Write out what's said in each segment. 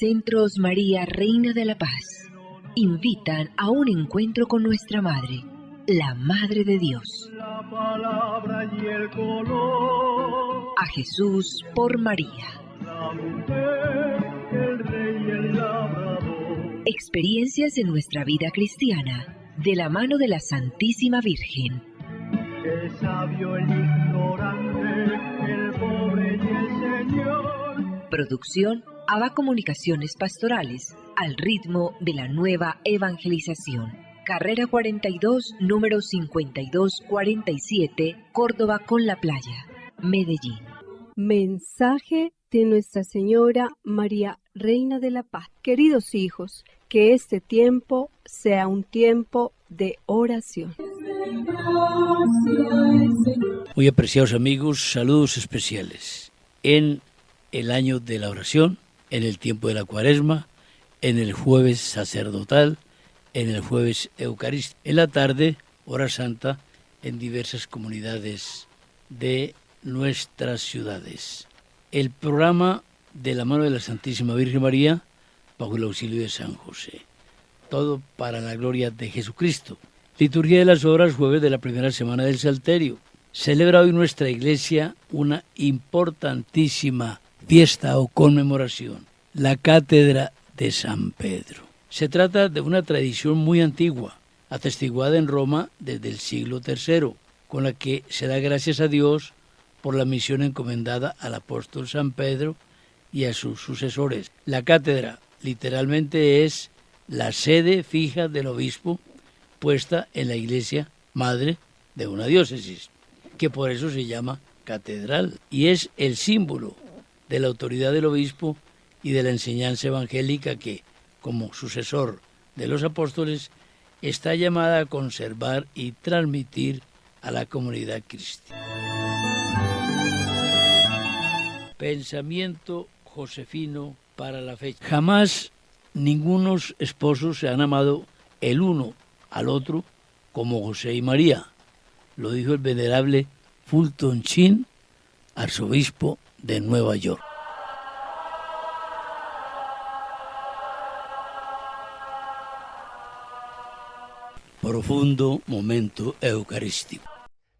Centros María, Reina de la Paz, invitan a un encuentro con nuestra Madre, la Madre de Dios. La palabra y el color. A Jesús por María. La mujer, el rey y el labrador. Experiencias en nuestra vida cristiana, de la mano de la Santísima Virgen. El sabio, el ignorante, el pobre y el Señor. Producción ABA Comunicaciones Pastorales, al ritmo de la nueva evangelización. Carrera 42, número 5247, Córdoba con la Playa, Medellín. Mensaje de Nuestra Señora María, Reina de la Paz. Queridos hijos, que este tiempo sea un tiempo de oración. Muy apreciados amigos, saludos especiales. En el año de la oración, en el tiempo de la Cuaresma, en el jueves sacerdotal, en el jueves eucarístico. En la tarde, hora santa, en diversas comunidades de nuestras ciudades. El programa de la mano de la Santísima Virgen María, bajo el auxilio de San José. Todo para la gloria de Jesucristo. Liturgia de las Horas, jueves de la primera semana del Salterio. Celebra hoy nuestra Iglesia una importantísima fiesta o conmemoración, la Cátedra de San Pedro. Se trata de una tradición muy antigua, atestiguada en Roma desde el siglo III, con la que se da gracias a Dios por la misión encomendada al apóstol San Pedro y a sus sucesores. La cátedra literalmente es la sede fija del obispo puesta en la iglesia madre de una diócesis, que por eso se llama catedral, y es el símbolo de la autoridad del obispo y de la enseñanza evangélica que, como sucesor de los apóstoles, está llamada a conservar y transmitir a la comunidad cristiana. Pensamiento josefino para la fecha. Jamás ningunos esposos se han amado el uno al otro como José y María. Lo dijo el venerable Fulton Sheen, arzobispo de Nueva York. Profundo momento eucarístico.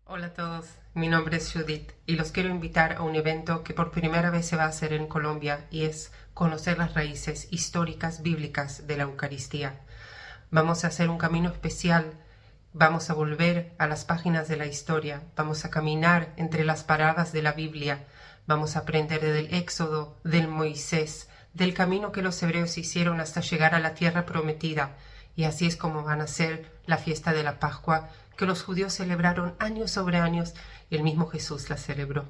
Hola a todos, mi nombre es Judith y los quiero invitar a un evento que por primera vez se va a hacer en Colombia y es conocer las raíces históricas bíblicas de la Eucaristía. Vamos a hacer un camino especial, vamos a volver a las páginas de la historia, vamos a caminar entre las paradas de la Biblia, vamos a aprender del Éxodo, del Moisés, del camino que los hebreos hicieron hasta llegar a la tierra prometida, y así es como van a ser la fiesta de la Pascua, que los judíos celebraron años sobre años y el mismo Jesús la celebró.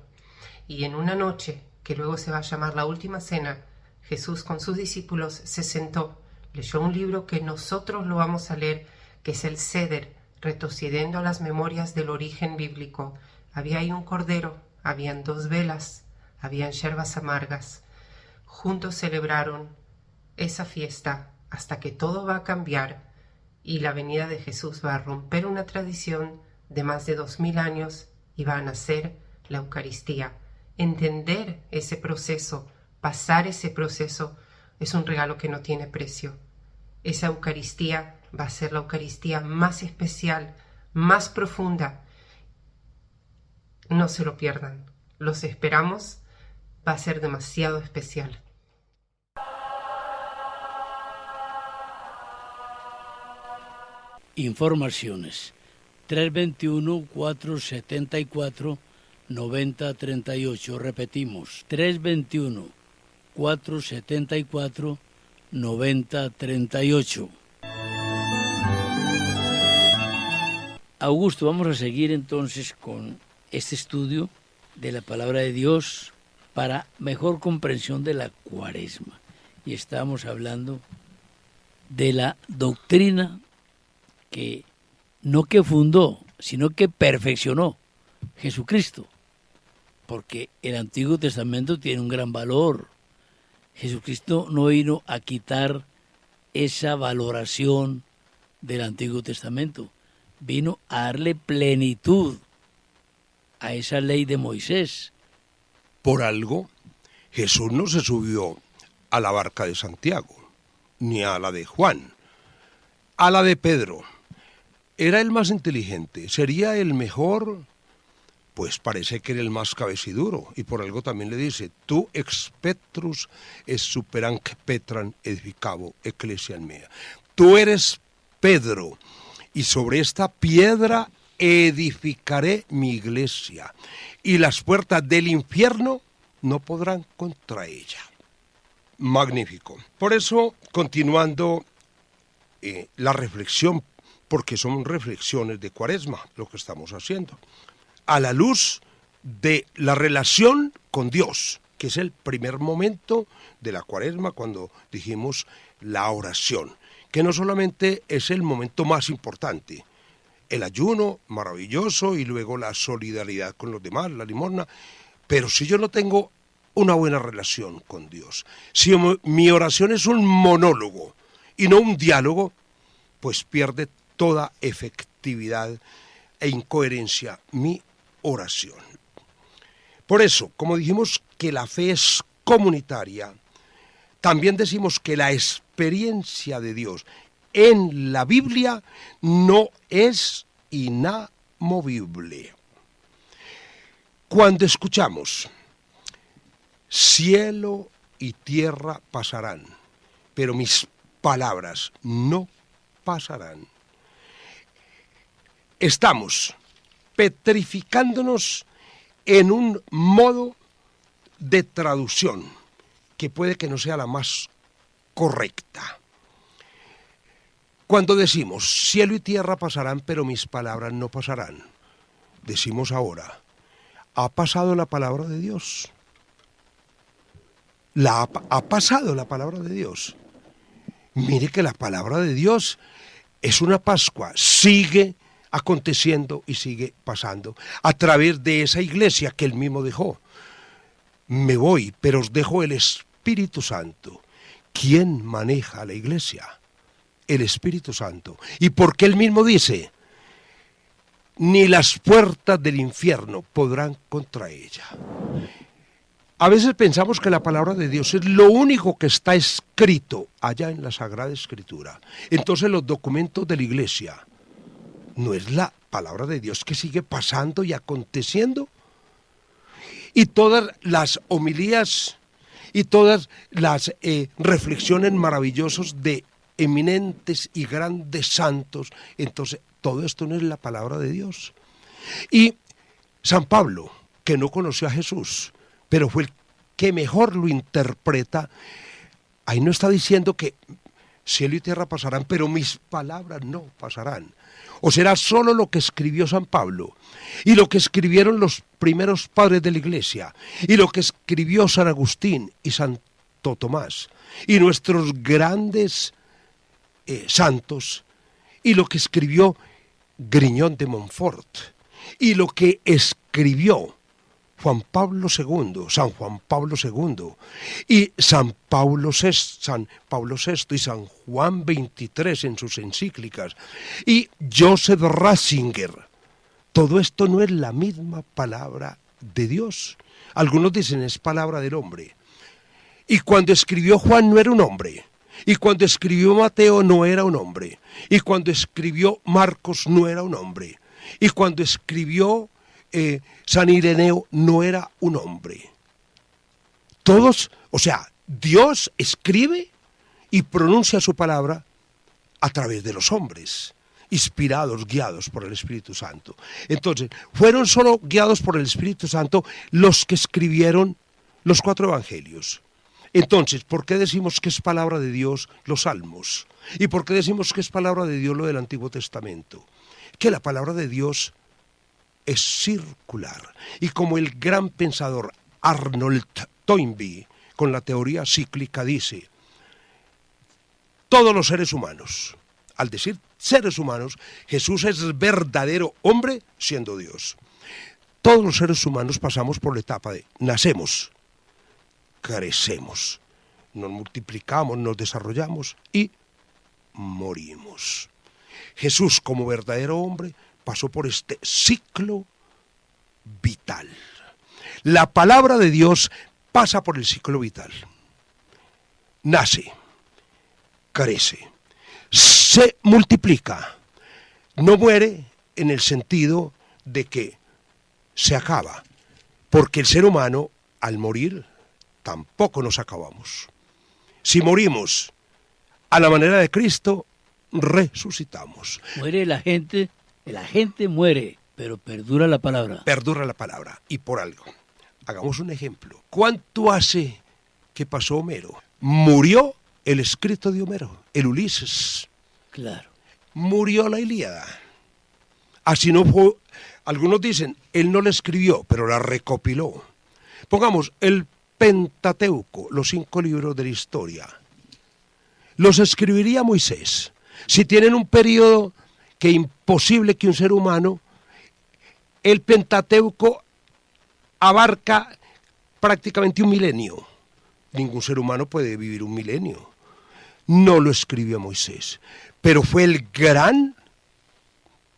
Y en una noche, que luego se va a llamar la Última Cena, Jesús con sus discípulos se sentó, leyó un libro que nosotros lo vamos a leer, que es el Seder, retrocediendo a las memorias del origen bíblico. Había ahí un cordero, habían 2 velas, habían yerbas amargas. Juntos celebraron esa fiesta hasta que todo va a cambiar y la venida de Jesús va a romper una tradición de más de 2000 años y va a nacer la Eucaristía. Entender ese proceso, pasar ese proceso, es un regalo que no tiene precio. Esa Eucaristía va a ser la Eucaristía más especial, más profunda. No se lo pierdan. Los esperamos. Va a ser demasiado especial. Informaciones 321-474-9038. Repetimos, 321-474-9038. Augusto, vamos a seguir entonces con este estudio de la palabra de Dios para mejor comprensión de la Cuaresma. Y estamos hablando de la doctrina que no que fundó, sino que perfeccionó Jesucristo, porque el Antiguo Testamento tiene un gran valor. Jesucristo no vino a quitar esa valoración del Antiguo Testamento, vino a darle plenitud a esa ley de Moisés. Por algo, Jesús no se subió a la barca de Santiago, ni a la de Juan, a la de Pedro. ¿Era el más inteligente? ¿Sería el mejor? Pues parece que era el más cabeciduro, y por algo también le dice, tu ex Petrus es superanc Petran edificabo ecclesiam mea. Tú eres Pedro, y sobre esta piedra edificaré mi iglesia, y las puertas del infierno no podrán contra ella. Magnífico. Por eso, continuando la reflexión, porque son reflexiones de Cuaresma lo que estamos haciendo, a la luz de la relación con Dios, que es el primer momento de la Cuaresma, cuando dijimos la oración, que no solamente es el momento más importante, el ayuno maravilloso y luego la solidaridad con los demás, la limosna, pero si yo no tengo una buena relación con Dios, si mi oración es un monólogo y no un diálogo, pues pierde toda efectividad e incoherencia mi oración. Por eso, como dijimos que la fe es comunitaria, también decimos que la experiencia de Dios en la Biblia no es inamovible. Cuando escuchamos, cielo y tierra pasarán, pero mis palabras no pasarán, estamos petrificándonos en un modo de traducción que puede que no sea la más correcta. Cuando decimos, cielo y tierra pasarán, pero mis palabras no pasarán, decimos ahora, ¿ha pasado la palabra de Dios? ¿Ha pasado la palabra de Dios? Mire que la palabra de Dios es una Pascua, sigue aconteciendo y sigue pasando a través de esa iglesia que él mismo dejó. Me voy, pero os dejo el Espíritu Santo. ¿Quién maneja la iglesia? El Espíritu Santo. ¿Y por qué él mismo dice? Ni las puertas del infierno podrán contra ella. A veces pensamos que la palabra de Dios es lo único que está escrito allá en la Sagrada Escritura. Entonces los documentos de la iglesia no es la palabra de Dios que sigue pasando y aconteciendo. Y todas las homilías y todas las reflexiones maravillosas de eminentes y grandes santos, entonces todo esto no es la palabra de Dios. Y San Pablo, que no conoció a Jesús, pero fue el que mejor lo interpreta, ahí no está diciendo que cielo y tierra pasarán, pero mis palabras no pasarán. O será solo lo que escribió San Pablo, y lo que escribieron los primeros padres de la iglesia, y lo que escribió San Agustín y Santo Tomás, y nuestros grandes santos, y lo que escribió Griñón de Montfort, y lo que escribió San Juan Pablo II, y San Pablo VI y San Juan XXIII en sus encíclicas, y Joseph Ratzinger. Todo esto no es la misma palabra de Dios. Algunos dicen es palabra del hombre. Y cuando escribió Juan no era un hombre. Y cuando escribió Mateo no era un hombre. Y cuando escribió Marcos no era un hombre. Y cuando escribió San Ireneo no era un hombre. Todos, o sea, Dios escribe y pronuncia su palabra a través de los hombres, inspirados, guiados por el Espíritu Santo. Entonces, fueron solo guiados por el Espíritu Santo los que escribieron los 4 evangelios. Entonces, ¿por qué decimos que es palabra de Dios los salmos? ¿Y por qué decimos que es palabra de Dios lo del Antiguo Testamento? Que la palabra de Dios es circular. Y como el gran pensador Arnold Toynbee, con la teoría cíclica, dice, todos los seres humanos, al decir seres humanos, Jesús es verdadero hombre siendo Dios. Todos los seres humanos pasamos por la etapa de nacemos, crecemos, nos multiplicamos, nos desarrollamos y morimos. Jesús, como verdadero hombre, pasó por este ciclo vital. La palabra de Dios pasa por el ciclo vital. nace, crece, se multiplica, no muere en el sentido de que se acaba, porque el ser humano al morir tampoco nos acabamos. Si morimos a la manera de Cristo, resucitamos. Muere la gente muere, pero perdura la palabra. Perdura la palabra, y por algo. Hagamos un ejemplo. ¿Cuánto hace que pasó Homero? Murió el escrito de Homero, el Ulises. Claro. Murió la Ilíada. Así no fue. Algunos dicen, él no la escribió, pero la recopiló. Pongamos el Pentateuco, los 5 libros de la historia. Los escribiría Moisés. Si tienen un periodo que imposible que un ser humano, el Pentateuco abarca prácticamente un milenio. Ningún ser humano puede vivir un milenio. No lo escribió Moisés, pero fue el gran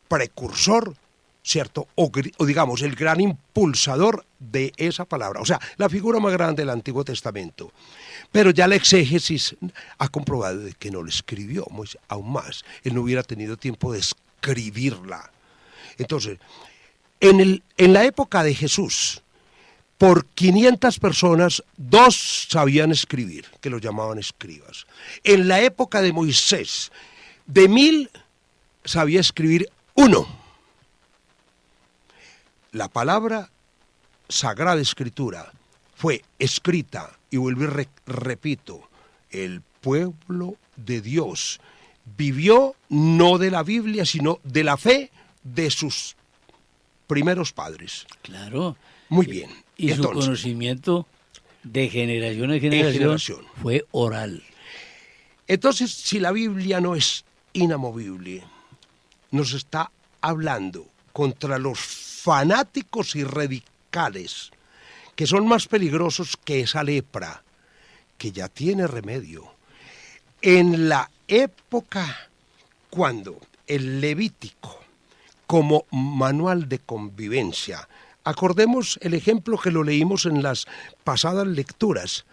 precursor, ¿cierto? O digamos, el gran impulsador de esa palabra. O sea, la figura más grande del Antiguo Testamento. Pero ya la exégesis ha comprobado de que no lo escribió Moisés, aún más. Él no hubiera tenido tiempo de escribirla. Entonces, en la época de Jesús, por 500 personas, 2 sabían escribir, que los llamaban escribas. En la época de Moisés, de 1000 sabía escribir 1. La palabra Sagrada Escritura fue escrita, y vuelvo y repito, el pueblo de Dios vivió no de la Biblia, sino de la fe de sus primeros padres. Claro. Muy bien. Y entonces, su conocimiento de generación en generación fue oral. Entonces, si la Biblia no es inamovible, nos está hablando contra los fanáticos y radicales, que son más peligrosos que esa lepra, que ya tiene remedio. En la época cuando el Levítico, como manual de convivencia, acordemos el ejemplo que lo leímos en las pasadas lecturas,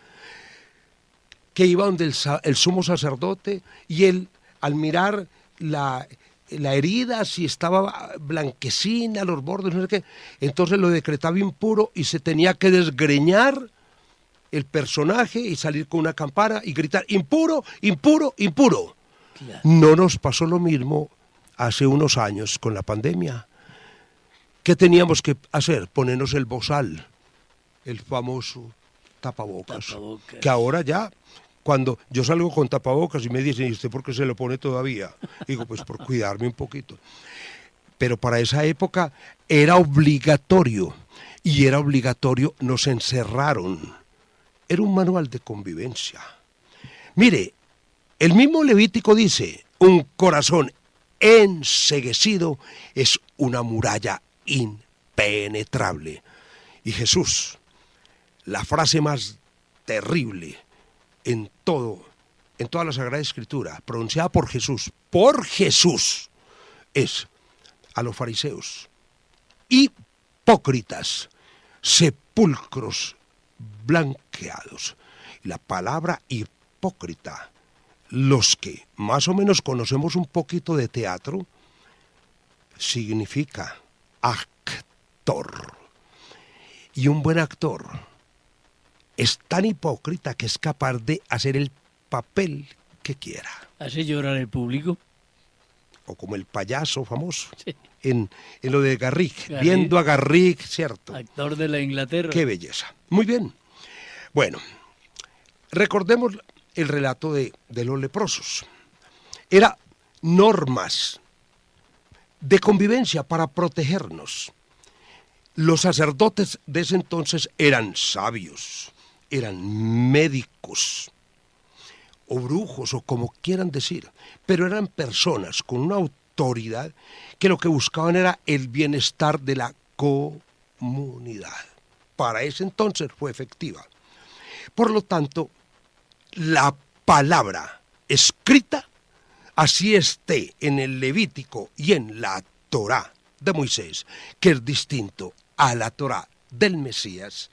que iba donde el sumo sacerdote, y él, al mirar la herida, si estaba blanquecina, los bordes, no sé qué, entonces lo decretaba impuro y se tenía que desgreñar el personaje y salir con una campana y gritar, impuro, impuro, impuro. Claro. No nos pasó lo mismo hace unos años con la pandemia. ¿Qué teníamos que hacer? Ponernos el bozal, el famoso tapabocas. Que ahora ya, cuando yo salgo con tapabocas y me dicen, ¿y usted por qué se lo pone todavía? Digo, pues por cuidarme un poquito. Pero para esa época era obligatorio, y era obligatorio, nos encerraron. Era un manual de convivencia. Mire, el mismo Levítico dice, un corazón enceguecido es una muralla impenetrable. Y Jesús, la frase más terrible en toda la Sagrada Escritura, pronunciada por Jesús, es a los fariseos: hipócritas, sepulcros blanqueados. La palabra hipócrita, los que más o menos conocemos un poquito de teatro, significa actor. Y un buen actor es tan hipócrita que es capaz de hacer el papel que quiera. ¿Hace llorar al público? O como el payaso famoso, Sí. en lo de Garrick, viendo a Garrick, ¿cierto? Actor de la Inglaterra. ¡Qué belleza! Muy bien. Bueno, recordemos el relato de los leprosos. Era normas de convivencia para protegernos. Los sacerdotes de ese entonces eran sabios, eran médicos, o brujos, o como quieran decir, pero eran personas con una autoridad que lo que buscaban era el bienestar de la comunidad. Para ese entonces fue efectiva. Por lo tanto, la palabra escrita, así esté en el Levítico y en la Torá de Moisés, que es distinto a la Torá del Mesías,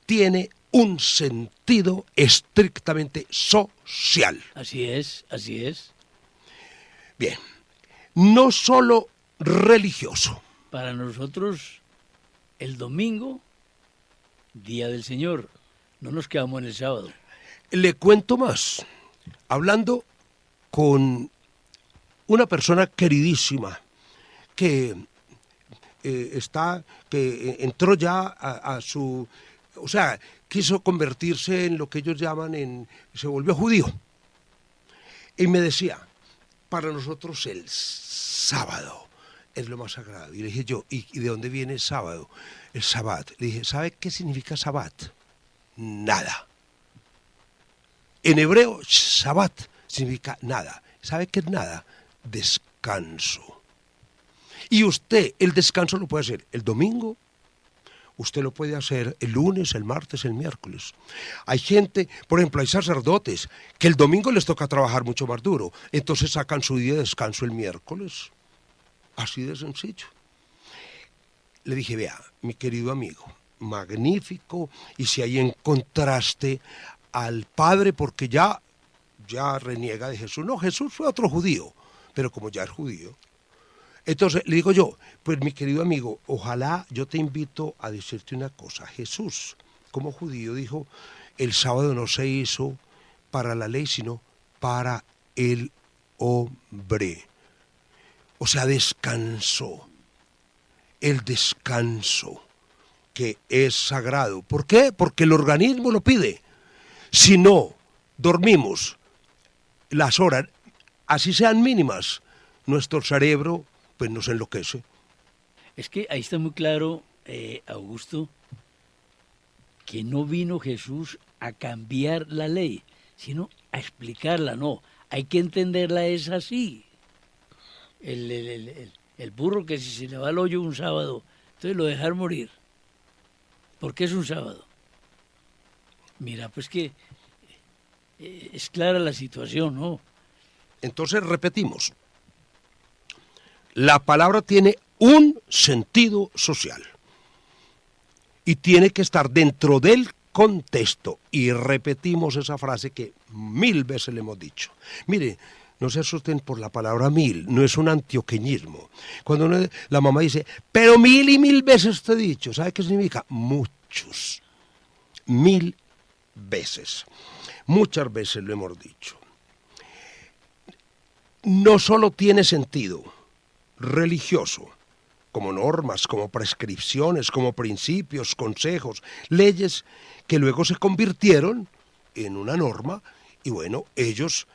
tiene un sentido estrictamente social. Así es, así es. Bien, no solo religioso. Para nosotros, el domingo, Día del Señor, no nos quedamos en el sábado. Le cuento más, hablando con una persona queridísima que entró ya a su, o sea, quiso convertirse en lo que ellos llaman se volvió judío. Y me decía, para nosotros el sábado es lo más sagrado. Y le dije yo, ¿y de dónde viene el sábado? El Sabbat. Le dije, ¿sabe qué significa Sabbat? Nada. En hebreo, Sabbat significa nada. ¿Sabe qué es nada? Descanso. Y usted el descanso lo puede hacer el domingo, usted lo puede hacer el lunes, el martes, el miércoles. Hay gente, por ejemplo, hay sacerdotes que el domingo les toca trabajar mucho más duro, entonces sacan su día de descanso el miércoles. Así de sencillo. Le dije, vea, mi querido amigo, magnífico, y si hay en contraste al Padre, porque ya reniega de Jesús. No, Jesús fue otro judío, pero como ya es judío. Entonces le digo yo, pues mi querido amigo, ojalá yo te invito a decirte una cosa. Jesús, como judío, dijo, el sábado no se hizo para la ley, sino para el hombre. O sea, descansó. El descanso, que es sagrado. ¿Por qué? Porque el organismo lo pide. Si no dormimos las horas, así sean mínimas, nuestro cerebro pues nos enloquece. Es que ahí está muy claro, Augusto, que no vino Jesús a cambiar la ley, sino a explicarla. No, hay que entenderla es así. El burro que si se le va al hoyo un sábado, entonces lo dejar morir. ¿Por qué es un sábado? Mira, pues que es clara la situación, ¿no? Entonces repetimos, la palabra tiene un sentido social y tiene que estar dentro del contexto, y repetimos esa frase que 1000 veces le hemos dicho. Mire, no se asusten por la palabra 1000, no es un antioqueñismo. Cuando la mamá dice, pero 1000 y 1000 veces te he dicho, ¿sabe qué significa? Muchos, 1000 veces, muchas veces lo hemos dicho. No solo tiene sentido religioso, como normas, como prescripciones, como principios, consejos, leyes que luego se convirtieron en una norma y bueno, ellos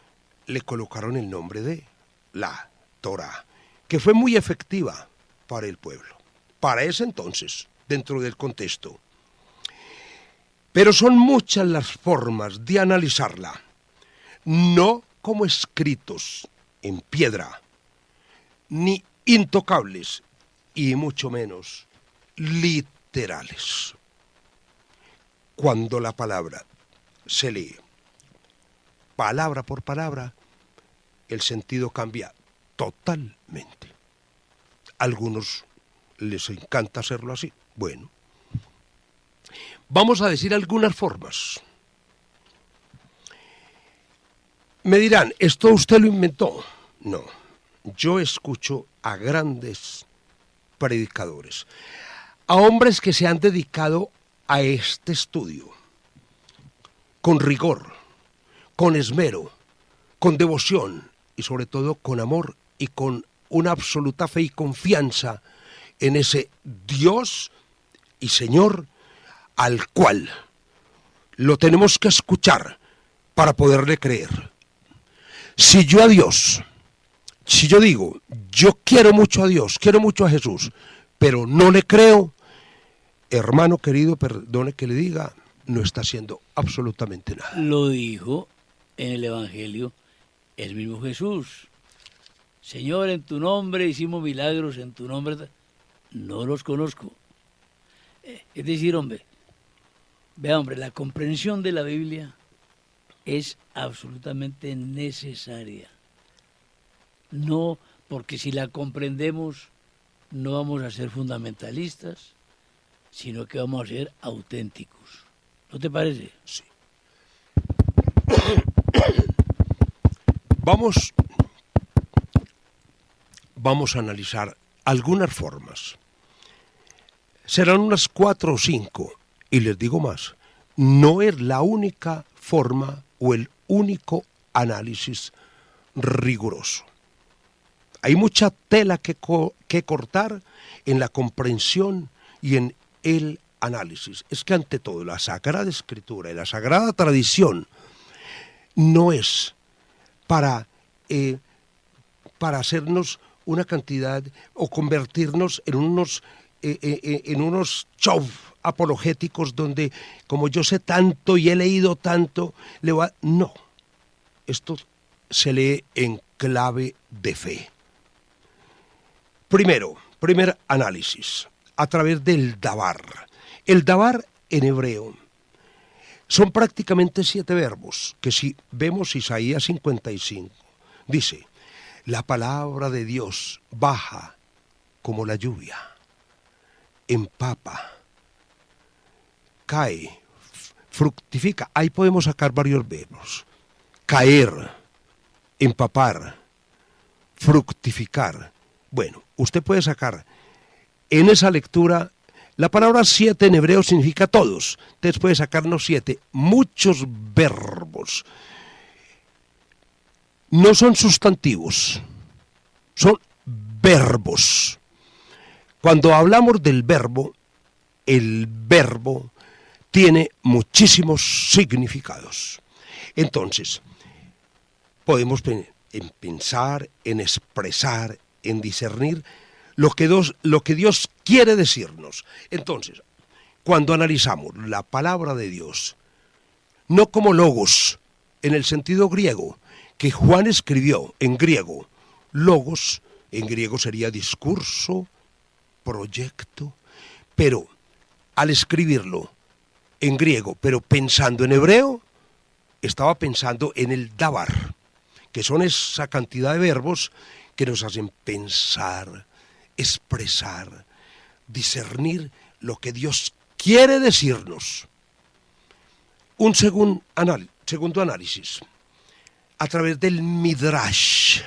le colocaron el nombre de la Torá, que fue muy efectiva para el pueblo, para ese entonces, dentro del contexto. Pero son muchas las formas de analizarla, no como escritos en piedra, ni intocables, y mucho menos literales. Cuando la palabra se lee palabra por palabra, el sentido cambia totalmente. A algunos les encanta hacerlo así. Bueno, vamos a decir algunas formas. Me dirán, ¿esto usted lo inventó? No, yo escucho a grandes predicadores, a hombres que se han dedicado a este estudio con rigor, con esmero, con devoción y sobre todo con amor y con una absoluta fe y confianza en ese Dios y Señor al cual lo tenemos que escuchar para poderle creer. Si yo digo, yo quiero mucho a Dios, quiero mucho a Jesús, pero no le creo, hermano querido, perdone que le diga, no está haciendo absolutamente nada. Lo dijo en el Evangelio el mismo Jesús. Señor, en tu nombre hicimos milagros, en tu nombre no los conozco. Es decir, hombre, vea, hombre, la comprensión de la Biblia es absolutamente necesaria. No, porque si la comprendemos no vamos a ser fundamentalistas, sino que vamos a ser auténticos. ¿No te parece? Sí. Vamos a analizar algunas formas. Serán unas 4 o 5, y les digo más, no es la única forma o el único análisis riguroso. Hay mucha tela que cortar en la comprensión y en el análisis. Es que ante todo la Sagrada Escritura y la Sagrada Tradición no es para hacernos una cantidad o convertirnos en unos shows apologéticos donde, como yo sé tanto y he leído tanto, no. Esto se lee en clave de fe. Primer análisis, a través del dabar. El dabar en hebreo son prácticamente 7 verbos, que si vemos Isaías 55, dice, la palabra de Dios baja como la lluvia, empapa, cae, fructifica. Ahí podemos sacar varios verbos. Caer, empapar, fructificar. Bueno, usted puede sacar en esa lectura, la palabra 7 en hebreo significa todos. Entonces puede sacarnos 7, muchos verbos. No son sustantivos, son verbos. Cuando hablamos del verbo, el verbo tiene muchísimos significados. Entonces, podemos pensar, en expresar, en discernir lo que Dios quiere decirnos. Entonces, cuando analizamos la palabra de Dios, no como logos, en el sentido griego, que Juan escribió en griego, logos, en griego sería discurso, proyecto, pero al escribirlo en griego, pero pensando en hebreo, estaba pensando en el dabar, que son esa cantidad de verbos que nos hacen pensar, expresar, discernir lo que Dios quiere decirnos. Un segundo análisis, a través del Midrash.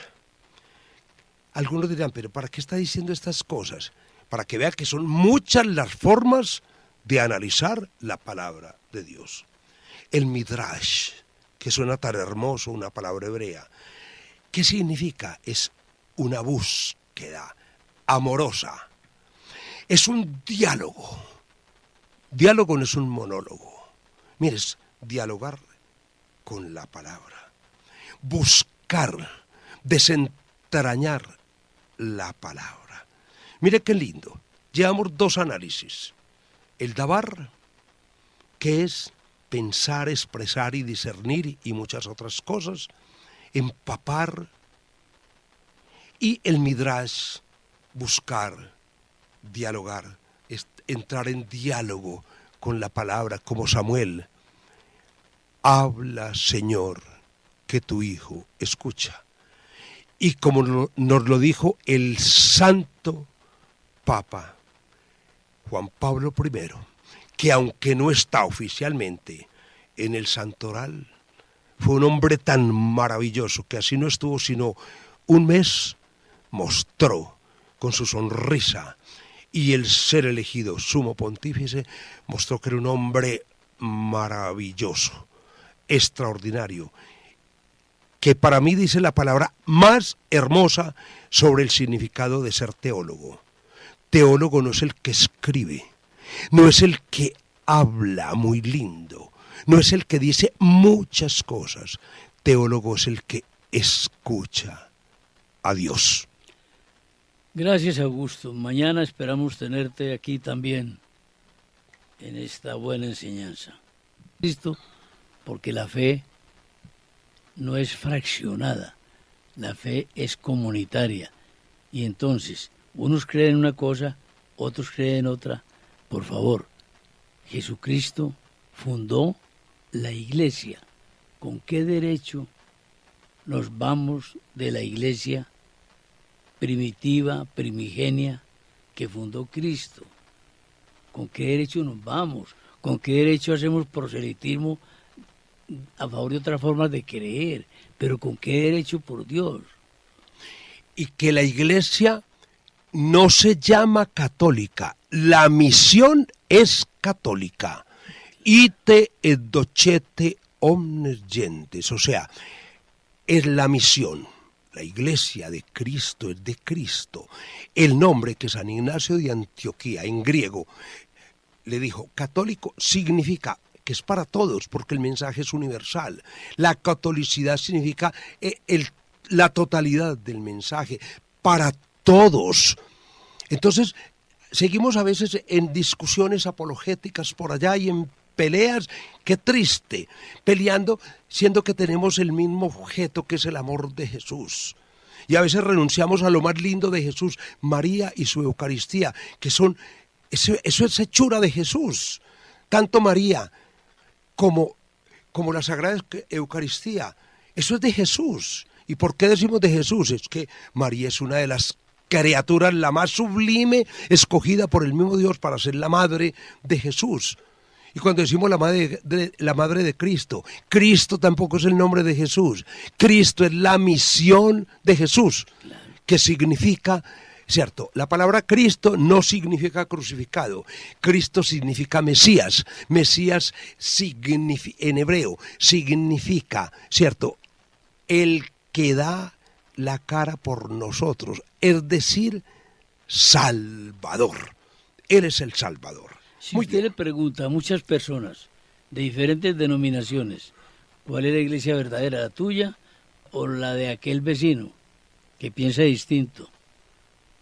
Algunos dirán, pero ¿para qué está diciendo estas cosas? Para que vea que son muchas las formas de analizar la palabra de Dios. El Midrash, que suena tan hermoso, una palabra hebrea, ¿qué significa? Es una búsqueda amorosa. Es un diálogo. Diálogo no es un monólogo. Mire, es dialogar con la palabra. Buscar, desentrañar la palabra. Mire qué lindo. Llevamos 2 análisis. El dabar, que es pensar, expresar y discernir y muchas otras cosas. Empapar. Y el Midrash, buscar, dialogar, entrar en diálogo con la palabra, como Samuel. Habla, Señor, que tu Hijo escucha. Y como nos lo dijo el Santo Papa Juan Pablo I, que aunque no está oficialmente en el santoral, fue un hombre tan maravilloso que así no estuvo sino un mes, mostró con su sonrisa y el ser elegido sumo pontífice, mostró que era un hombre maravilloso, extraordinario, que para mí dice la palabra más hermosa sobre el significado de ser teólogo. Teólogo no es el que escribe, no es el que habla muy lindo, no es el que dice muchas cosas. Teólogo es el que escucha a Dios. Gracias, Augusto. Mañana esperamos tenerte aquí también en esta buena enseñanza. ¿Listo? Porque la fe no es fraccionada, la fe es comunitaria. Y entonces, unos creen una cosa, otros creen otra. Por favor, Jesucristo fundó la iglesia. ¿Con qué derecho nos vamos de la iglesia primitiva, primigenia, que fundó Cristo? ¿Con qué derecho nos vamos? ¿Con qué derecho hacemos proselitismo a favor de otras formas de creer? Pero ¿con qué derecho, por Dios? Y que la iglesia no se llama católica, la misión es católica. Ite et docete omnes gentes, o sea, es la misión. La iglesia de Cristo es de Cristo. El nombre que San Ignacio de Antioquía en griego le dijo católico significa que es para todos, porque el mensaje es universal. La catolicidad significa la totalidad del mensaje, para todos. Entonces, seguimos a veces en discusiones apologéticas por allá y en peleas, qué triste, peleando, siendo que tenemos el mismo objeto que es el amor de Jesús. Y a veces renunciamos a lo más lindo de Jesús, María y su Eucaristía, que son, eso es hechura de Jesús. Tanto María como la Sagrada Eucaristía, eso es de Jesús. ¿Y por qué decimos de Jesús? Es que María es una de las criaturas, la más sublime, escogida por el mismo Dios para ser la madre de Jesús. Y cuando decimos la madre de Cristo, Cristo tampoco es el nombre de Jesús. Cristo es la misión de Jesús, que significa, cierto, la palabra Cristo no significa crucificado. Cristo significa Mesías. Mesías en hebreo significa, cierto, el que da la cara por nosotros, es decir, Salvador. Él es el Salvador. Si usted le pregunta a muchas personas de diferentes denominaciones cuál es la iglesia verdadera, la tuya o la de aquel vecino que piensa distinto,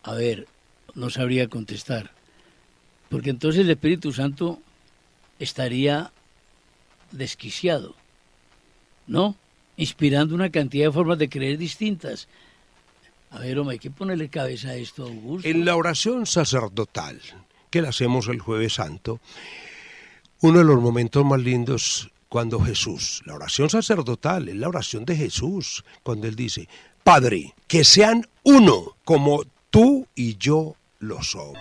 a ver, no sabría contestar, porque entonces el Espíritu Santo estaría desquiciado, ¿no? Inspirando una cantidad de formas de creer distintas. A ver, hombre, hay que ponerle cabeza a esto, Augusto. En la oración sacerdotal, que la hacemos el Jueves Santo, uno de los momentos más lindos cuando Jesús, la oración sacerdotal es la oración de Jesús, cuando Él dice, Padre, que sean uno como tú y yo lo somos.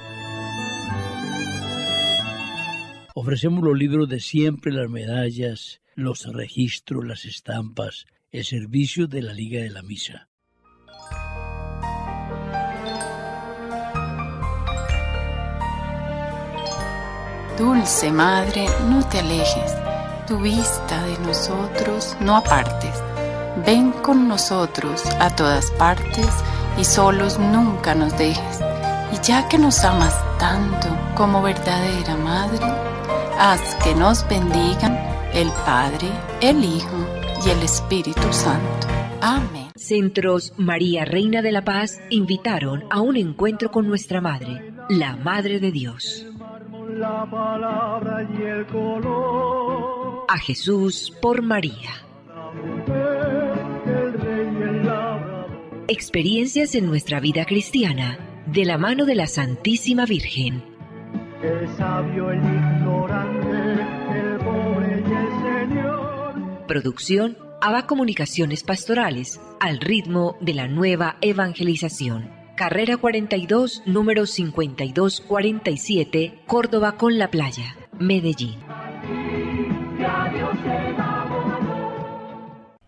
Ofrecemos los libros de siempre, las medallas, los registros, las estampas, el servicio de la Liga de la Misa. Dulce Madre, no te alejes, tu vista de nosotros no apartes. Ven con nosotros a todas partes y solos nunca nos dejes. Y ya que nos amas tanto como verdadera Madre, haz que nos bendigan el Padre, el Hijo y el Espíritu Santo. Amén. Centros María Reina de la Paz invitaron a un encuentro con nuestra Madre, la Madre de Dios. La palabra y el color. A Jesús por María. La mujer, el rey y el labrador. Experiencias en nuestra vida cristiana, de la mano de la Santísima Virgen. El sabio, el ignorante, el pobre y el Señor. Producción ABA Comunicaciones Pastorales, al ritmo de la nueva evangelización. Carrera 42, número 5247, Córdoba con la Playa, Medellín. Y a Dios se da.